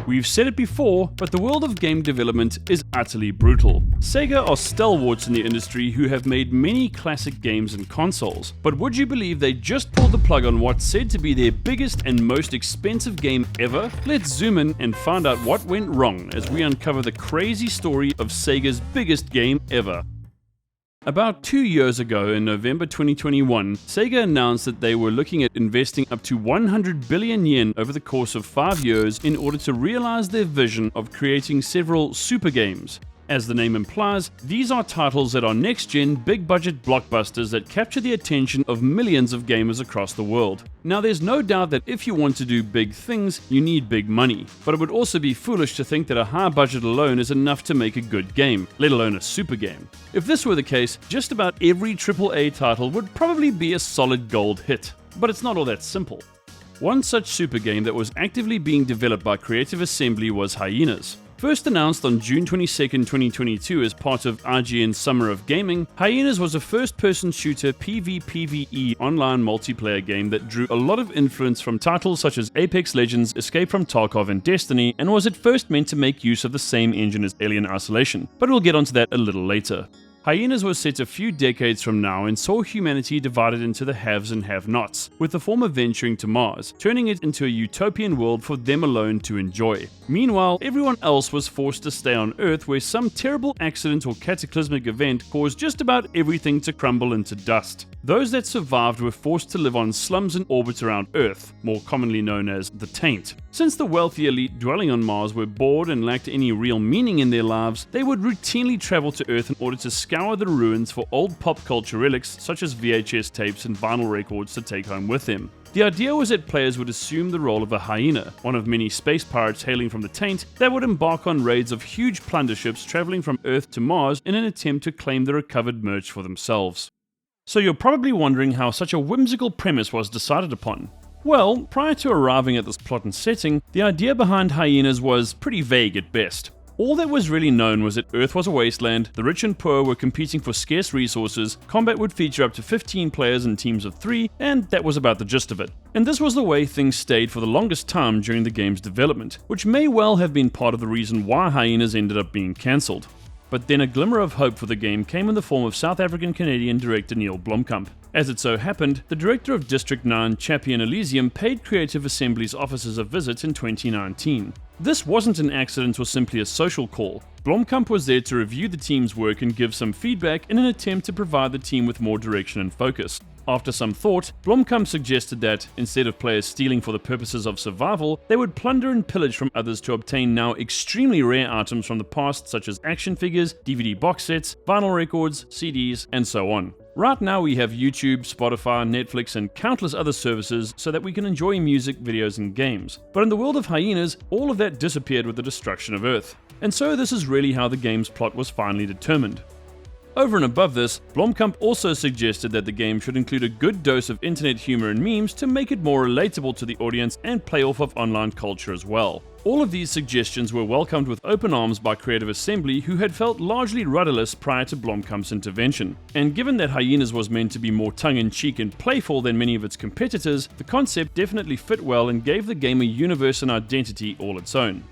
We've said it before, but the world of game development is utterly brutal. Sega are stalwarts in the industry who have made many classic games and consoles, but would you believe they just pulled the plug on what's said to be their biggest and most expensive game ever? Let's zoom in and find out what went wrong as we uncover the crazy story of Sega's biggest game ever. About 2 years ago, in November 2021, Sega announced that they were looking at investing up to 100 billion yen over the course of 5 years in order to realize their vision of creating several super games. As the name implies, these are titles that are next-gen, big-budget blockbusters that capture the attention of millions of gamers across the world. Now, there's no doubt that if you want to do big things, you need big money, but it would also be foolish to think that a high budget alone is enough to make a good game, let alone a super game. If this were the case, just about every AAA title would probably be a solid gold hit. But it's not all that simple. One such super game that was actively being developed by Creative Assembly was HYENAS. First announced on June 22, 2022 as part of IGN's Summer of Gaming, HYENAS was a first-person shooter PvPvE online multiplayer game that drew a lot of influence from titles such as Apex Legends, Escape from Tarkov and Destiny, and was at first meant to make use of the same engine as Alien Isolation, but we'll get onto that a little later. HYENAS was set a few decades from now and saw humanity divided into the haves and have-nots, with the former venturing to Mars, turning it into a utopian world for them alone to enjoy. Meanwhile, everyone else was forced to stay on Earth, where some terrible accident or cataclysmic event caused just about everything to crumble into dust. Those that survived were forced to live on slums in orbit around Earth, more commonly known as the Taint. Since the wealthy elite dwelling on Mars were bored and lacked any real meaning in their lives, they would routinely travel to Earth in order to scour the ruins for old pop culture relics such as VHS tapes and vinyl records to take home with them. The idea was that players would assume the role of a hyena, one of many space pirates hailing from the Taint, that would embark on raids of huge plunder ships traveling from Earth to Mars in an attempt to claim the recovered merch for themselves. So you're probably wondering how such a whimsical premise was decided upon. Well, prior to arriving at this plot and setting, the idea behind HYENAS was pretty vague at best. All that was really known was that Earth was a wasteland, the rich and poor were competing for scarce resources, combat would feature up to 15 players in teams of 3, and that was about the gist of it. And this was the way things stayed for the longest time during the game's development, which may well have been part of the reason why HYENAS ended up being cancelled. But then a glimmer of hope for the game came in the form of South African-Canadian director Neil Blomkamp. As it so happened, the director of District 9, Champion Elysium, paid Creative Assembly's offices a visit in 2019. This wasn't an accident or simply a social call. Blomkamp was there to review the team's work and give some feedback in an attempt to provide the team with more direction and focus. After some thought, Blomkamp suggested that, instead of players stealing for the purposes of survival, they would plunder and pillage from others to obtain now extremely rare items from the past such as action figures, DVD box sets, vinyl records, CDs, and so on. Right now we have YouTube, Spotify, Netflix, and countless other services so that we can enjoy music, videos, and games. But in the world of HYENAS, all of that disappeared with the destruction of Earth. And so this is really how the game's plot was finally determined. Over and above this, Blomkamp also suggested that the game should include a good dose of internet humor and memes to make it more relatable to the audience and play off of online culture as well. All of these suggestions were welcomed with open arms by Creative Assembly, who had felt largely rudderless prior to Blomkamp's intervention. And given that HYENAS was meant to be more tongue-in-cheek and playful than many of its competitors, the concept definitely fit well and gave the game a universe and identity all its own.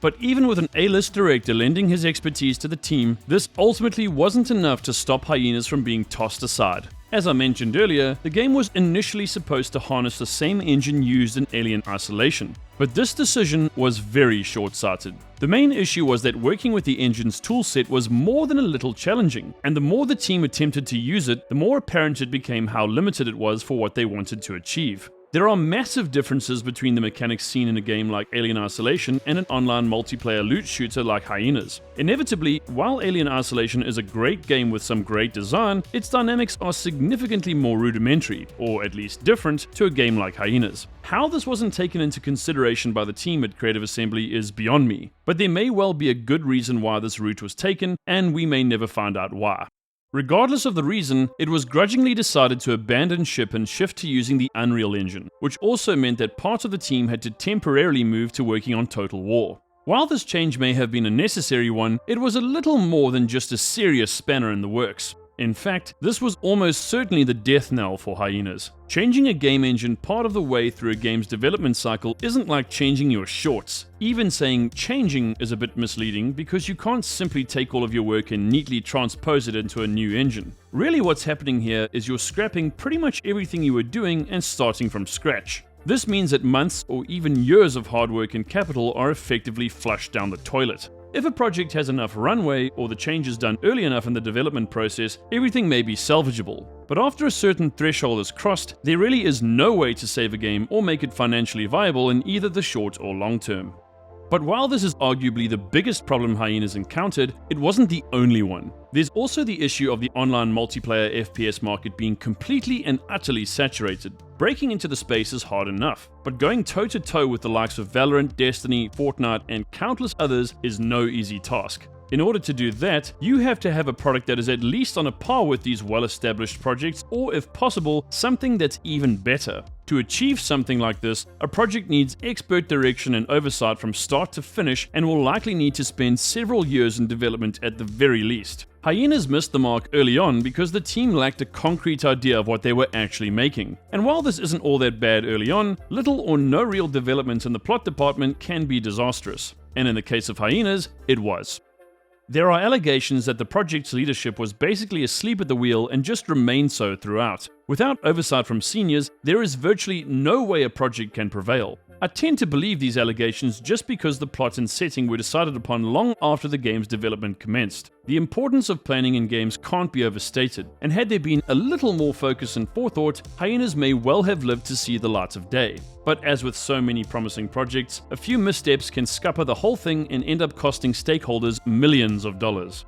But even with an A-list director lending his expertise to the team, this ultimately wasn't enough to stop HYENAS from being tossed aside. As I mentioned earlier, the game was initially supposed to harness the same engine used in Alien Isolation, but this decision was very short-sighted. The main issue was that working with the engine's toolset was more than a little challenging, and the more the team attempted to use it, the more apparent it became how limited it was for what they wanted to achieve. There are massive differences between the mechanics seen in a game like Alien Isolation and an online multiplayer loot shooter like HYENAS. Inevitably, while Alien Isolation is a great game with some great design, its dynamics are significantly more rudimentary, or at least different, to a game like HYENAS. How this wasn't taken into consideration by the team at Creative Assembly is beyond me, but there may well be a good reason why this route was taken, and we may never find out why. Regardless of the reason, it was grudgingly decided to abandon ship and shift to using the Unreal Engine, which also meant that part of the team had to temporarily move to working on Total War. While this change may have been a necessary one, it was a little more than just a serious spanner in the works. In fact, this was almost certainly the death knell for HYENAS. Changing a game engine part of the way through a game's development cycle isn't like changing your shorts. Even saying changing is a bit misleading because you can't simply take all of your work and neatly transpose it into a new engine. Really what's happening here is you're scrapping pretty much everything you were doing and starting from scratch. This means that months or even years of hard work and capital are effectively flushed down the toilet. If a project has enough runway or the change is done early enough in the development process, everything may be salvageable. But after a certain threshold is crossed, there really is no way to save a game or make it financially viable in either the short or long term. But while this is arguably the biggest problem HYENAS encountered, it wasn't the only one. There's also the issue of the online multiplayer FPS market being completely and utterly saturated. Breaking into the space is hard enough, but going toe-to-toe with the likes of Valorant, Destiny, Fortnite, and countless others is no easy task. In order to do that, you have to have a product that is at least on a par with these well-established projects, or if possible, something that's even better. To achieve something like this, a project needs expert direction and oversight from start to finish and will likely need to spend several years in development at the very least. HYENAS missed the mark early on because the team lacked a concrete idea of what they were actually making. And while this isn't all that bad early on, little or no real development in the plot department can be disastrous. And in the case of HYENAS, it was. There are allegations that the project's leadership was basically asleep at the wheel and just remained so throughout. Without oversight from seniors, there is virtually no way a project can prevail. I tend to believe these allegations just because the plot and setting were decided upon long after the game's development commenced. The importance of planning in games can't be overstated, and had there been a little more focus and forethought, HYENAS may well have lived to see the light of day. But as with so many promising projects, a few missteps can scupper the whole thing and end up costing stakeholders millions of dollars.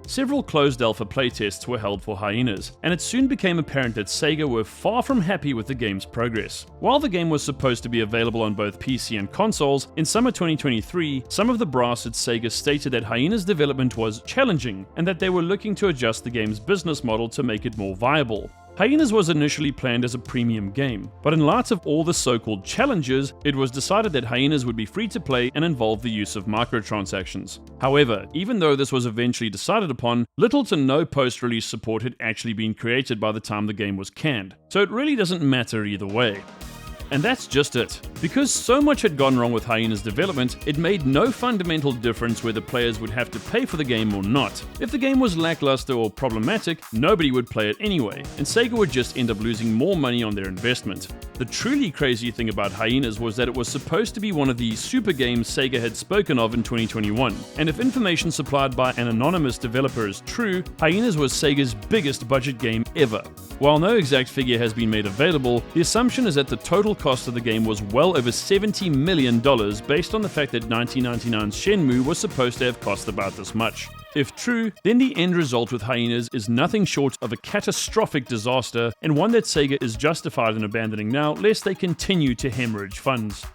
Several closed alpha playtests were held for HYENAS, and it soon became apparent that Sega were far from happy with the game's progress. While the game was supposed to be available on both PC and consoles, in summer 2023, some of the brass at Sega stated that HYENAS development was challenging, and that they were looking to adjust the game's business model to make it more viable. HYENAS was initially planned as a premium game, but in light of all the so-called challenges, it was decided that HYENAS would be free to play and involve the use of microtransactions. However, even though this was eventually decided upon, little to no post-release support had actually been created by the time the game was canned, so it really doesn't matter either way. And that's just it. Because so much had gone wrong with HYENAS development, it made no fundamental difference whether players would have to pay for the game or not. If the game was lackluster or problematic, nobody would play it anyway, and Sega would just end up losing more money on their investment. The truly crazy thing about HYENAS was that it was supposed to be one of the super games Sega had spoken of in 2021, and if information supplied by an anonymous developer is true, HYENAS was Sega's biggest budget game ever. While no exact figure has been made available, the assumption is that the total cost of the game was well over $70 million based on the fact that 1999's Shenmue was supposed to have cost about this much. If true, then the end result with HYENAS is nothing short of a catastrophic disaster, and one that Sega is justified in abandoning now lest they continue to hemorrhage funds.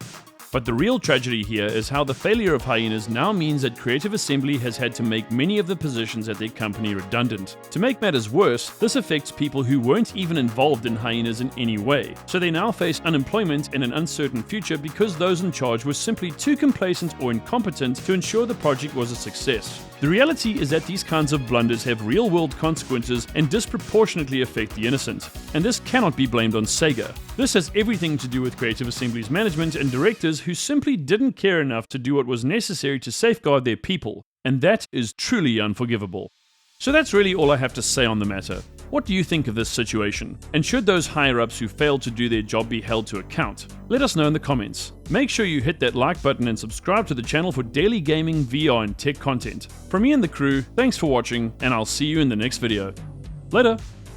But the real tragedy here is how the failure of HYENAS now means that Creative Assembly has had to make many of the positions at their company redundant. To make matters worse, this affects people who weren't even involved in HYENAS in any way, so they now face unemployment and an uncertain future because those in charge were simply too complacent or incompetent to ensure the project was a success. The reality is that these kinds of blunders have real-world consequences and disproportionately affect the innocent, and this cannot be blamed on Sega. This has everything to do with Creative Assembly's management and directors who simply didn't care enough to do what was necessary to safeguard their people, and that is truly unforgivable. So that's really all I have to say on the matter. What do you think of this situation? And should those higher-ups who failed to do their job be held to account? Let us know in the comments. Make sure you hit that like button and subscribe to the channel for daily gaming, VR, and tech content. From me and the crew, thanks for watching, and I'll see you in the next video. Later!